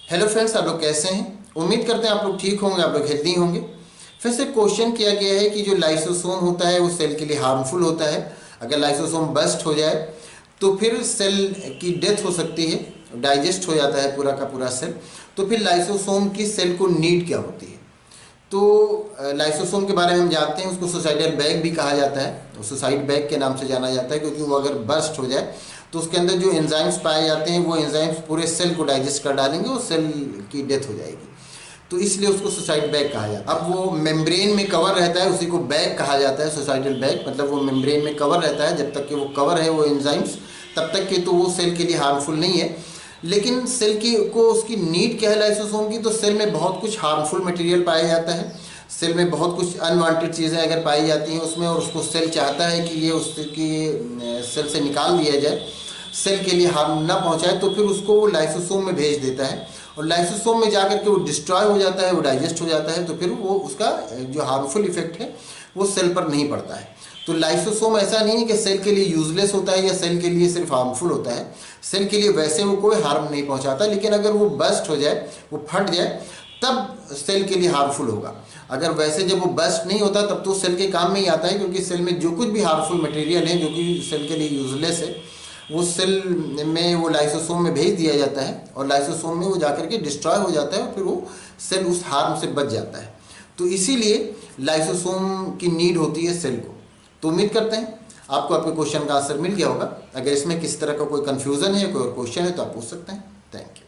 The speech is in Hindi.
हेलो फ्रेंड्स, आप लोग कैसे हैं? उम्मीद करते हैं आप लोग ठीक होंगे, आप लोग हेल्दी होंगे। फिर से क्वेश्चन किया गया है कि जो लाइसोसोम होता है वो सेल के लिए हार्मफुल होता है। अगर लाइसोसोम बस्ट हो जाए तो फिर सेल की डेथ हो सकती है, डाइजेस्ट हो जाता है पूरा का पूरा सेल। तो फिर लाइसोसोम की सेल को नीड क्या होती है? तो लाइसोसोम के बारे में हम जानते हैं, उसको सुसाइडल बैग भी कहा जाता है, सुसाइड बैग के नाम से जाना जाता है, क्योंकि वो अगर बर्स्ट हो जाए तो उसके अंदर जो एंजाइम्स पाए जाते हैं वो एंजाइम्स पूरे सेल को डाइजेस्ट कर डालेंगे और सेल की डेथ हो जाएगी। तो इसलिए उसको सुसाइड बैग कहा जाता है। अब वो मेम्ब्रेन में कवर रहता है, उसी को बैग कहा जाता है, सुसाइडल बैग। मतलब वो मेम्ब्रेन में कवर रहता है, जब तक कि वो कवर है वो एंजाइम्स, तब तक कि तो वो सेल के लिए हार्मफुल नहीं है। लेकिन सेल की को उसकी नीड क्या है लाइसोसोम की? तो सेल में बहुत कुछ हार्मफुल मटेरियल पाया जाता है, सेल में बहुत कुछ अनवांटेड चीज़ें अगर पाई जाती हैं उसमें, और उसको सेल चाहता है कि ये उसकी सेल से निकाल दिया जाए, सेल के लिए हार्म ना पहुंचाए, तो फिर उसको वो लाइसोसोम में भेज देता है। और लाइसोसोम में जाकर के वो डिस्ट्रॉय हो जाता है, वो डाइजेस्ट हो जाता है। तो फिर वो उसका जो हार्मफुल इफेक्ट है वो सेल पर नहीं पड़ता है। तो लाइसोसोम ऐसा नहीं है कि सेल के लिए यूजलेस होता है या सेल के लिए सिर्फ हार्मफुल होता है। सेल के लिए वैसे वो कोई हार्म नहीं पहुंचाता, लेकिन अगर वो बस्ट हो जाए, वो फट जाए, तब सेल के लिए हार्मफुल होगा। अगर वैसे जब वो बस्ट नहीं होता तब तो सेल के काम में ही आता है, क्योंकि सेल में जो कुछ भी हार्मफुल मटेरियल है जो कि सेल के लिए यूजलेस है, वो सेल में वो लाइसोसोम में भेज दिया जाता है, और लाइसोसोम में वो जाकर के डिस्ट्रॉय हो जाता है, और फिर वो सेल उस हार्म से बच जाता है। तो इसीलिए लाइसोसोम की नीड होती है सेल को। तो उम्मीद करते हैं आपको आपके क्वेश्चन का आंसर मिल गया होगा। अगर इसमें किसी तरह का कोई कन्फ्यूज़न है, कोई और क्वेश्चन है तो आप पूछ सकते हैं। Thank you.